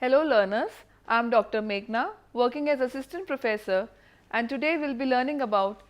Hello learners, I am Dr. Meghna working as assistant professor, and today we will be learning about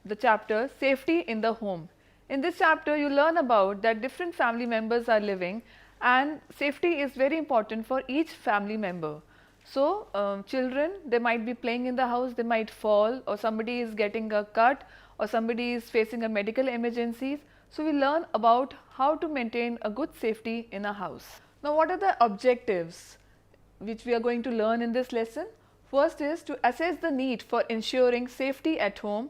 the chapter safety in the home. In this chapter you learn about that different family members are living and safety is very important for each family member. So children, they might be playing in the house, they might fall, or somebody is getting a cut, or somebody is facing a medical emergency. So we learn about how to maintain a good safety in a house. Now what are the objectives which we are going to learn in this lesson? First is to assess the need for ensuring safety at home,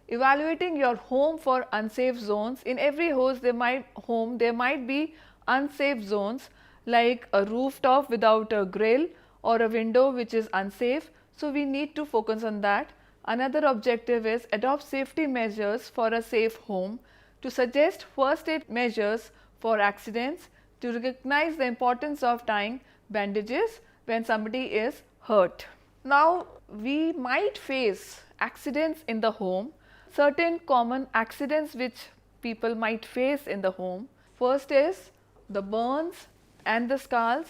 evaluating your home for unsafe zones. In every home there might be unsafe zones like a rooftop without a grill or a window which is unsafe. So we need to focus on that. Another objective is adopt safety measures for a safe home, to suggest first aid measures for accidents, to recognize the importance of tying bandages when somebody is hurt. Now we might face accidents in the home. Certain common accidents which people might face in the home. First is the burns and the scars.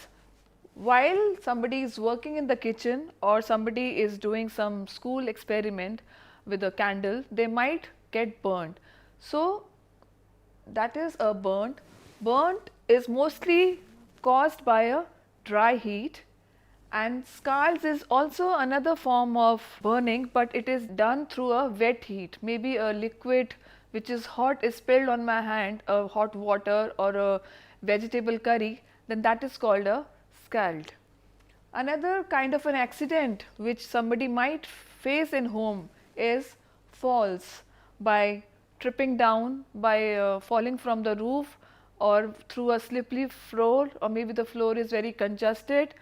While somebody is working in the kitchen or somebody is doing some school experiment with a candle, they might get burned. So that is a burnt. Burnt is mostly caused by a dry heat, and scars is also another form of burning, but it is done through a wet heat. Maybe a liquid which is hot is spilled on my hand, a hot water or a vegetable curry, then that is called a scald. Another kind of an accident which somebody might face in home is falls, by tripping down, by falling from the roof or through a slippery floor, or maybe the floor is very congested,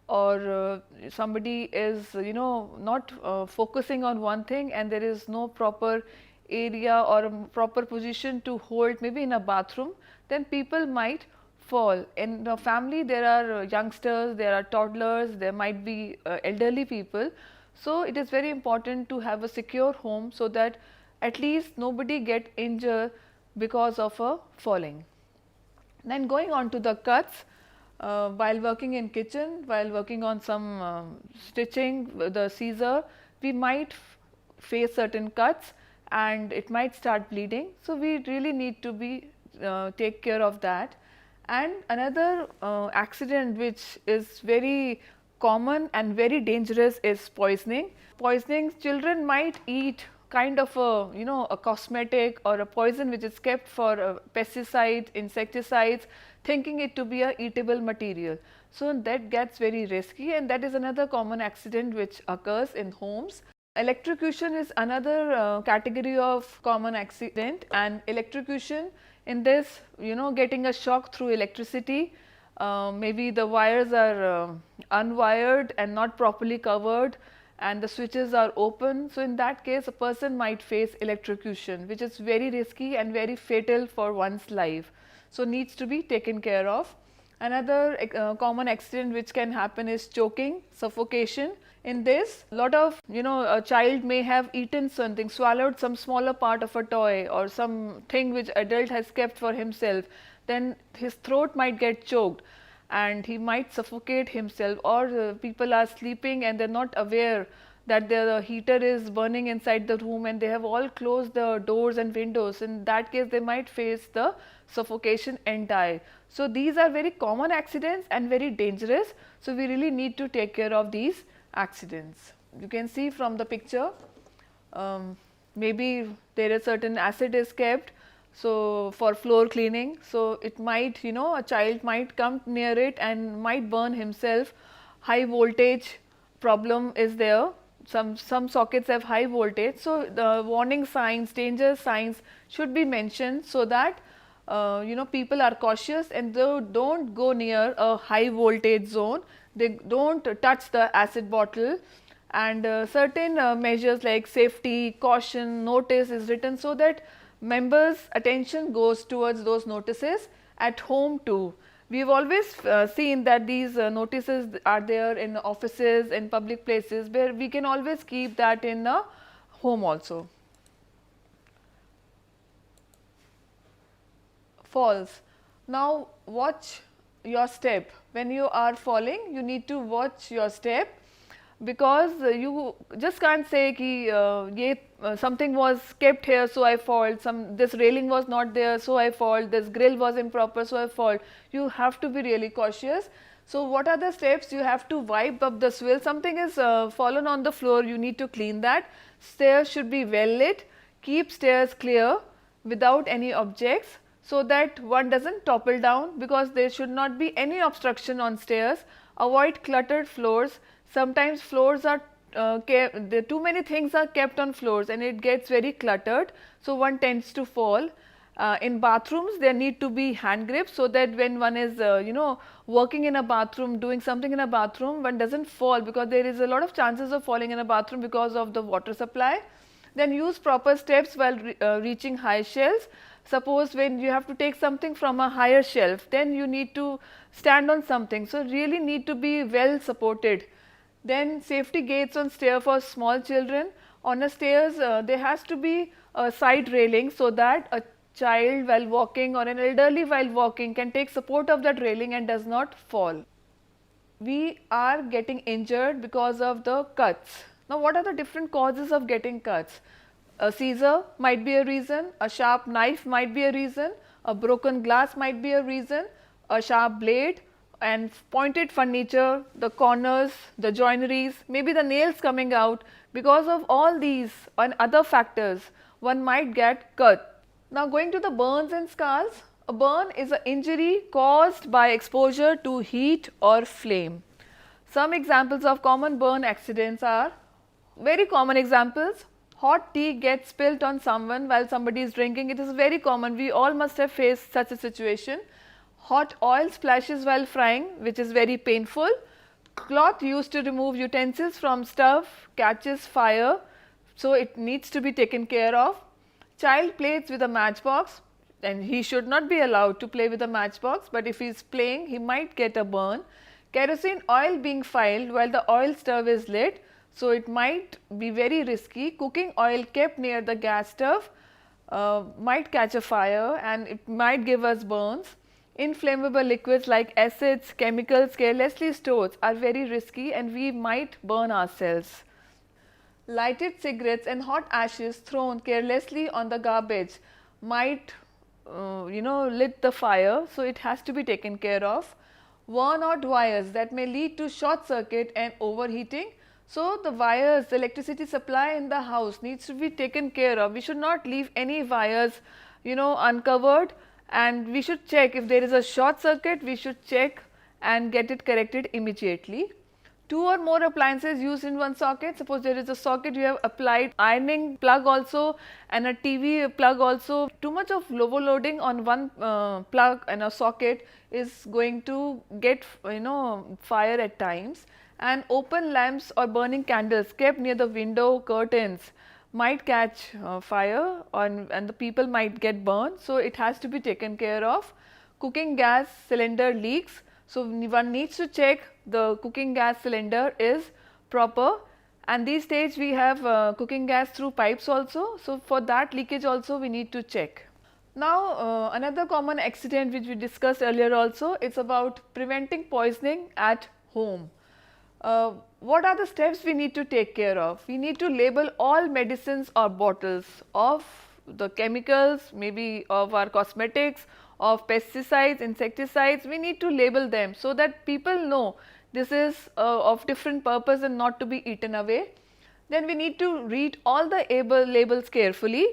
or somebody is not focusing on one thing and there is no proper area or a proper position to hold, maybe in a bathroom, then people might fall. In the family there are youngsters, there are toddlers, there might be elderly people. So it is very important to have a secure home so that at least nobody get injured because of a falling. Then going on to the cuts, while working in kitchen, while working on some stitching with the scissor, we might face certain cuts and it might start bleeding. So we really need to be take care of that. And another accident which is very common and very dangerous is poisoning. Poisoning, children might eat kind of a cosmetic or a poison which is kept for pesticides, insecticides, thinking it to be a eatable material. So that gets very risky, and that is another common accident which occurs in homes. Electrocution is another category of common accident, and electrocution, in this, getting a shock through electricity, maybe the wires are unwired and not properly covered and the switches are open. So in that case a person might face electrocution, which is very risky and very fatal for one's life. So needs to be taken care of. Another common accident which can happen is choking, suffocation. In this, lot of, a child may have eaten something, swallowed some smaller part of a toy or something which adult has kept for himself, then his throat might get choked and he might suffocate himself. Or people are sleeping and they are not aware that the heater is burning inside the room and they have all closed the doors and windows. In that case they might face the suffocation and die. So these are very common accidents and very dangerous. So we really need to take care of these accidents. You can see from the picture, maybe there is certain acid is kept, so for floor cleaning. So it might, a child might come near it and might burn himself. High voltage problem is there. Some sockets have high voltage, so the warning signs, danger signs should be mentioned so that people are cautious and they don't go near a high voltage zone. They don't touch the acid bottle, and certain measures like safety, caution, notice is written so that members' attention goes towards those notices at home too. We have always seen that these notices are there in offices, in public places, where we can always keep that in a home also. Falls. Now watch your step. When you are falling, you need to watch your step, because you just can't say ki something was kept here so I fall, this railing was not there so I fall, this grill was improper so I fall. You have to be really cautious. So what are the steps? You have to wipe up the swivel. Something is fallen on the floor, you need to clean that. Stairs should be well lit. Keep stairs clear without any objects, so that one doesn't topple down, because there should not be any obstruction on stairs. Avoid cluttered floors. Sometimes floors are too many things are kept on floors and it gets very cluttered, so one tends to fall. In bathrooms there need to be hand grips, so that when one is working in a bathroom, doing something in a bathroom, one doesn't fall, because there is a lot of chances of falling in a bathroom because of the water supply. Then use proper steps while reaching high shelves. Suppose when you have to take something from a higher shelf, then you need to stand on something, so really need to be well supported. Then safety gates on stair for small children. On a stairs there has to be a side railing, so that a child while walking or an elderly while walking can take support of that railing and does not fall. We are getting injured because of the cuts. Now what are the different causes of getting cuts? A scissor might be a reason, a sharp knife might be a reason, a broken glass might be a reason, a sharp blade and pointed furniture, the corners, the joineries, maybe the nails coming out. Because of all these and other factors, one might get cut. Now going to the burns and scars. A burn is an injury caused by exposure to heat or flame. Some examples of common burn accidents are, very common examples: hot tea gets spilt on someone while somebody is drinking. It is very common, we all must have faced such a situation. Hot oil splashes while frying, which is very painful. Cloth used to remove utensils from stove catches fire, so it needs to be taken care of. Child plays with a matchbox, and he should not be allowed to play with a matchbox, but if he is playing he might get a burn. Kerosene oil being filed while the oil stove is lit, so it might be very risky. Cooking oil kept near the gas stove might catch a fire and it might give us burns. Inflammable liquids like acids, chemicals carelessly stored are very risky and we might burn ourselves. Lighted cigarettes and hot ashes thrown carelessly on the garbage might lit the fire, so it has to be taken care of. Worn out wires that may lead to short circuit and overheating. So the wires, the electricity supply in the house needs to be taken care of. We should not leave any wires uncovered, and we should check if there is a short circuit. We should check and get it corrected immediately. Two or more appliances used in one socket. Suppose there is a socket, you have applied ironing plug also and a TV plug also. Too much of overloading on one plug and a socket is going to get fire at times. And open lamps or burning candles kept near the window curtains might catch fire and the people might get burned, so it has to be taken care of. Cooking gas cylinder leaks, so one needs to check the cooking gas cylinder is proper, and these days we have cooking gas through pipes also, so for that leakage also we need to check. Now another common accident which we discussed earlier also, it's about preventing poisoning at home. What are the steps we need to take care of? We need to label all medicines or bottles of the chemicals, maybe of our cosmetics, of pesticides, insecticides. We need to label them so that people know this is of different purpose and not to be eaten away. Then we need to read all the labels carefully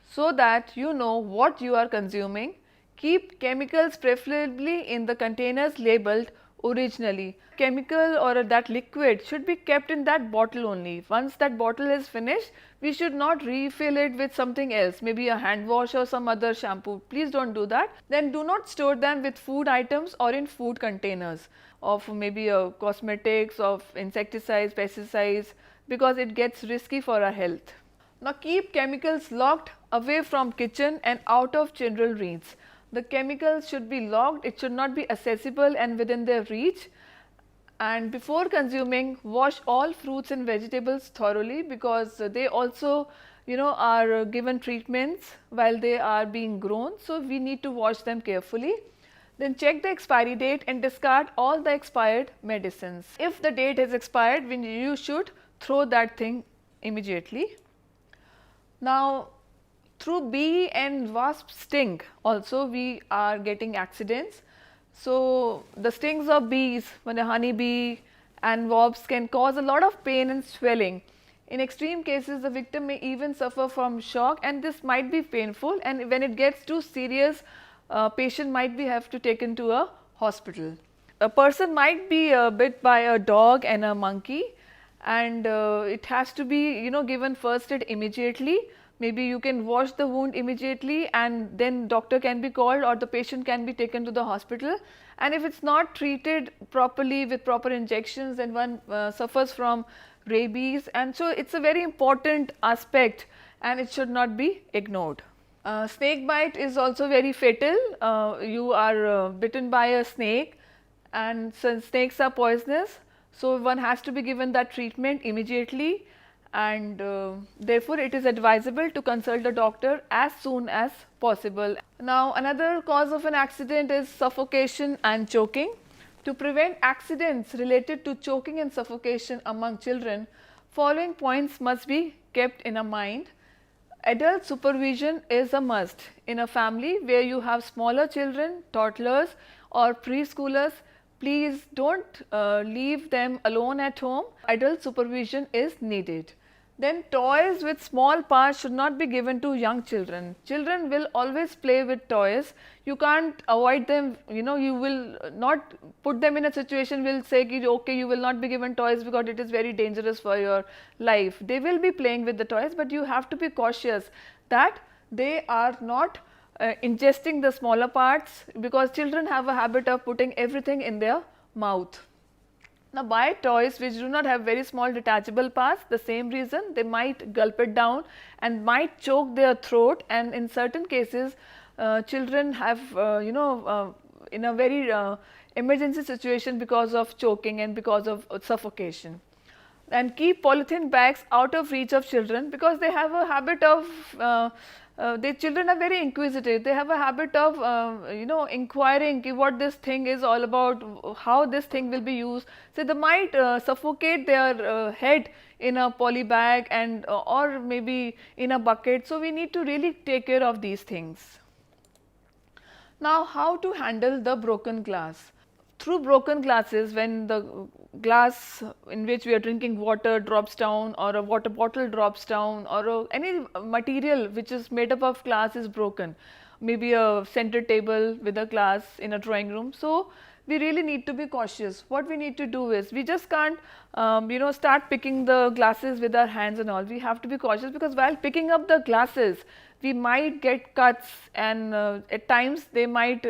so that you know what you are consuming. Keep chemicals preferably in the containers labeled originally. Chemical or that liquid should be kept in that bottle only. Once that bottle is finished, we should not refill it with something else, maybe a hand wash or some other shampoo. Please don't do that. Then do not store them with food items or in food containers of maybe cosmetics, of insecticides, pesticides, because it gets risky for our health. Now keep chemicals locked away from kitchen and out of children's reach. The chemicals should be locked, it should not be accessible and within their reach. And before consuming, wash all fruits and vegetables thoroughly, because they also are given treatments while they are being grown, so we need to wash them carefully. Then check the expiry date and discard all the expired medicines. If the date has expired, you should throw that thing immediately. Now, through bee and wasp sting also we are getting accidents. So, the stings of bees, when a honey bee and wasps can cause a lot of pain and swelling. In extreme cases, the victim may even suffer from shock, and this might be painful, and when it gets too serious, patient might be have to taken to a hospital. A person might be bit by a dog and a monkey, and it has to be given first aid immediately. Maybe you can wash the wound immediately, and then doctor can be called or the patient can be taken to the hospital. And if it's not treated properly with proper injections, then one suffers from rabies, and so it's a very important aspect and it should not be ignored. Snake bite is also very fatal. You are bitten by a snake, and since snakes are poisonous, so one has to be given that treatment immediately, and therefore it is advisable to consult a doctor as soon as possible. Now, another cause of an accident is suffocation and choking. To prevent accidents related to choking and suffocation among children, following points must be kept in mind. Adult supervision is a must. In a family where you have smaller children, toddlers or preschoolers, please don't leave them alone at home. Adult supervision is needed. Then toys with small parts should not be given to young children. Children will always play with toys. You can't avoid them, you will not put them in a situation will say okay, you will not be given toys because it is very dangerous for your life. They will be playing with the toys, but you have to be cautious that they are not ingesting the smaller parts, because children have a habit of putting everything in their mouth. Now, buy toys which do not have very small detachable parts. The same reason, they might gulp it down and might choke their throat, and in certain cases children have in a very emergency situation because of choking and because of suffocation. And keep polythene bags out of reach of children, because they have a habit of the children are very inquisitive. They have a habit of inquiring what this thing is all about, how this thing will be used. So they might suffocate their head in a poly bag and or maybe in a bucket. So we need to really take care of these things. Now, how to handle the broken glass? Through broken glasses, when the glass in which we are drinking water drops down, or a water bottle drops down, or any material which is made up of glass is broken, maybe a center table with a glass in a drawing room. So, we really need to be cautious. What we need to do is, we just can't start picking the glasses with our hands and all. We have to be cautious, because while picking up the glasses, we might get cuts, and at times they might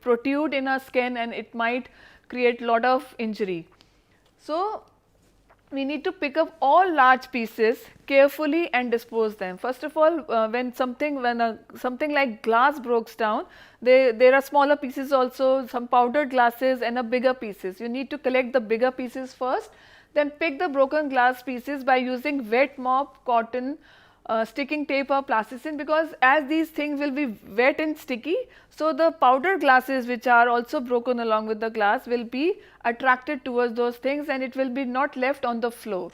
protrude in our skin, and it might create lot of injury. So, we need to pick up all large pieces carefully and dispose them. First of all, when something like glass breaks down, there are smaller pieces also, some powdered glasses and a bigger pieces. You need to collect the bigger pieces first, then pick the broken glass pieces by using wet mop, cotton, sticking tape or plasticine, because as these things will be wet and sticky, so the powdered glasses which are also broken along with the glass will be attracted towards those things, and it will be not left on the floor.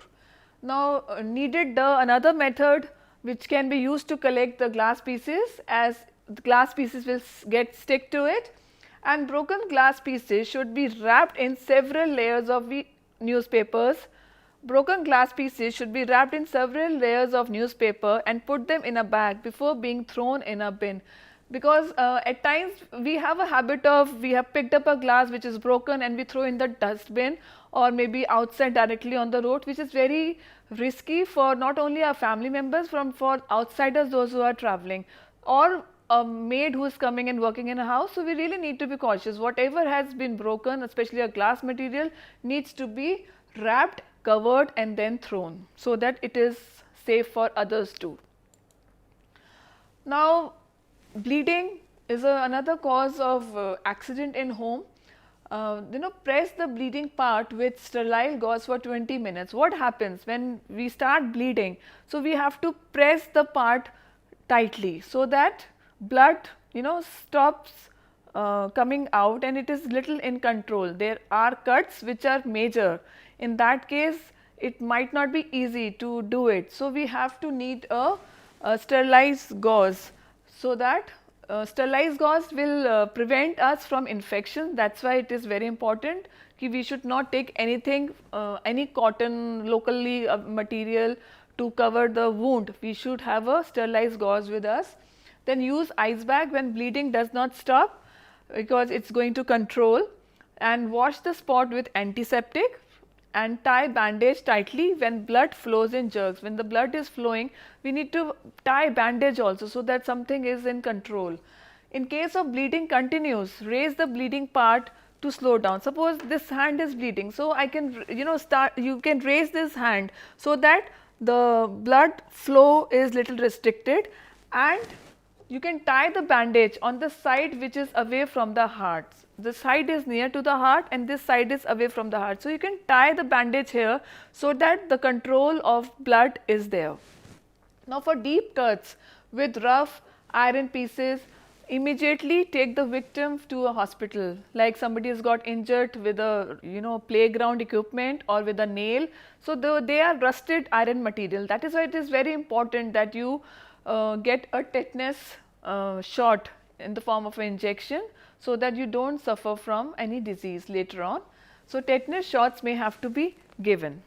Now, another method which can be used to collect the glass pieces, as the glass pieces will get stick to it, and broken glass pieces should be wrapped in several layers of newspapers. Broken glass pieces should be wrapped in several layers of newspaper and put them in a bag before being thrown in a bin, because at times we have a habit of, we have picked up a glass which is broken and we throw in the dustbin or maybe outside directly on the road, which is very risky for not only our family members, for outsiders, those who are traveling, or a maid who is coming and working in a house. So, we really need to be cautious. Whatever has been broken, especially a glass material, needs to be wrapped, covered and then thrown, so that it is safe for others too. Now, bleeding is another cause of accident in home. Press the bleeding part with sterile gauze for 20 minutes. What happens when we start bleeding? So, we have to press the part tightly, so that blood stops coming out and it is little in control. There are cuts which are major. In that case, it might not be easy to do it. So, we have to need a sterilized gauze, so that sterilized gauze will prevent us from infection. That is why it is very important कि we should not take anything, any cotton locally material to cover the wound. We should have a sterilized gauze with us. Then use ice bag when bleeding does not stop, because it is going to control, and wash the spot with antiseptic and tie bandage tightly when blood flows in jerks. When the blood is flowing, we need to tie bandage also, so that something is in control. In case of bleeding continues, raise the bleeding part to slow down. Suppose this hand is bleeding, so I can, you can raise this hand so that the blood flow is little restricted, and you can tie the bandage on the side which is away from the heart. The side is near to the heart and this side is away from the heart. So, you can tie the bandage here so that the control of blood is there. Now, for deep cuts with rough iron pieces, immediately take the victim to a hospital. Like somebody has got injured with a playground equipment or with a nail. So, they are rusted iron material. That is why it is very important that you get a tetanus shot in the form of an injection, so that you do not suffer from any disease later on. So, tetanus shots may have to be given.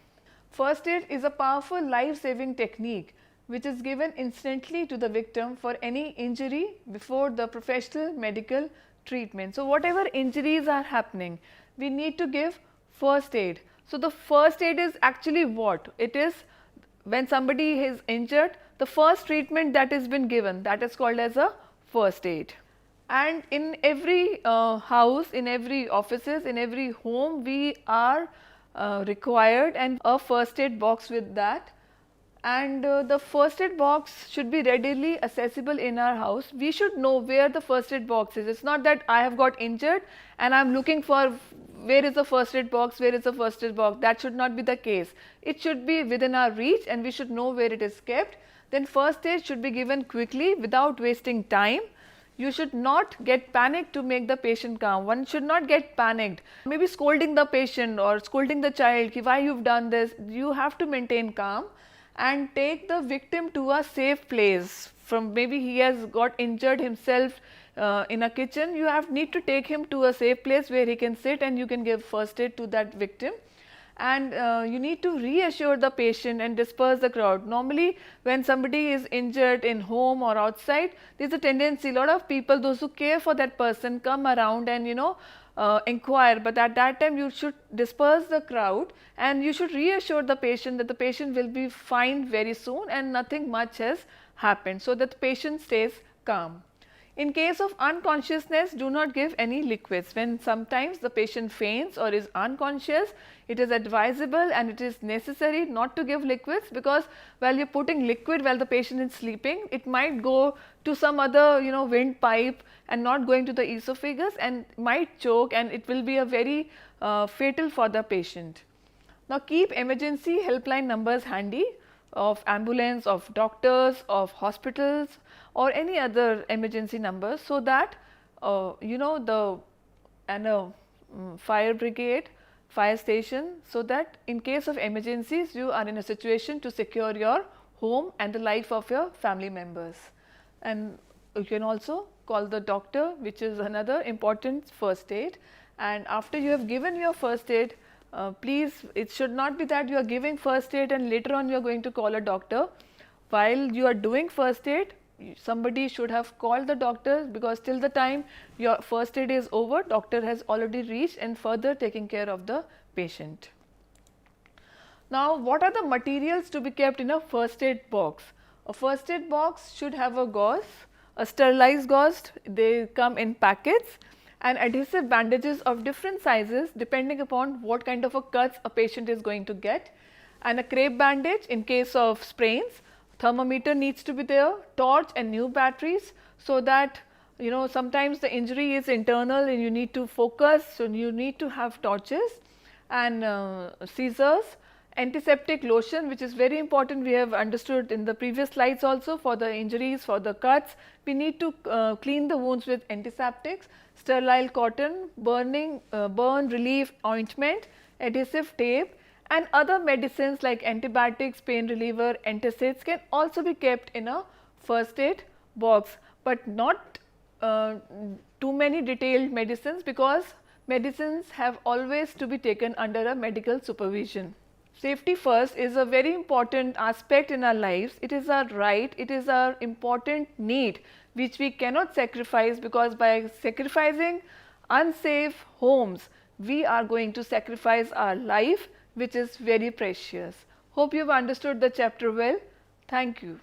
First aid is a powerful life saving technique which is given instantly to the victim for any injury before the professional medical treatment. So, whatever injuries are happening, we need to give first aid. So, the first aid is actually what? It is when somebody is injured, the first treatment that has been given, that is called as a first aid. And in every house, in every offices, in every home, we are required and a first aid box with that. And the first aid box should be readily accessible in our house. We should know where the first aid box is. It is not that I have got injured and I am looking for where is the first aid box, where is the first aid box. That should not be the case. It should be within our reach and we should know where it is kept. Then first aid should be given quickly without wasting time. You should not get panicked to make the patient calm. One should not get panicked, maybe scolding the patient or scolding the child, why you have done this. You have to maintain calm and take the victim to a safe place. From maybe he has got injured himself in a kitchen, you need to take him to a safe place where he can sit and you can give first aid to that victim. And you need to reassure the patient and disperse the crowd. Normally, when somebody is injured in home or outside, there is a tendency, a lot of people, those who care for that person, come around and inquire, but at that time you should disperse the crowd and you should reassure the patient that the patient will be fine very soon and nothing much has happened, so that the patient stays calm. In case of unconsciousness, do not give any liquids. When sometimes the patient faints or is unconscious, it is advisable and it is necessary not to give liquids, because while you are putting liquid while the patient is sleeping, it might go to some other windpipe and not going to the esophagus and might choke, and it will be a very fatal for the patient. Now, keep emergency helpline numbers handy of ambulance, of doctors, of hospitals or any other emergency numbers, so that fire brigade, fire station, so that in case of emergencies you are in a situation to secure your home and the life of your family members. And you can also call the doctor, which is another important first aid. And after you have given your first aid, please, it should not be that you are giving first aid and later on you are going to call a doctor. While you are doing first aid, somebody should have called the doctor, because till the time your first aid is over, doctor has already reached and further taking care of the patient. Now, what are the materials to be kept in a first aid box? A first aid box should have a gauze, a sterilized gauze, they come in packets, and adhesive bandages of different sizes depending upon what kind of a cuts a patient is going to get, and a crepe bandage in case of sprains. Thermometer needs to be there, torch and new batteries, so that sometimes the injury is internal and you need to focus, so you need to have torches, and scissors, Antiseptic lotion, which is very important, we have understood in the previous slides also. For the injuries, for the cuts, we need to clean the wounds with antiseptics, sterile cotton, burn relief ointment, adhesive tape, and other medicines like antibiotics, pain reliever, antacids can also be kept in a first aid box, but not too many detailed medicines, because medicines have always to be taken under a medical supervision. Safety first is a very important aspect in our lives. It is our right, it is our important need which we cannot sacrifice, because by sacrificing unsafe homes, we are going to sacrifice our life, which is very precious. Hope you have understood the chapter well. Thank you.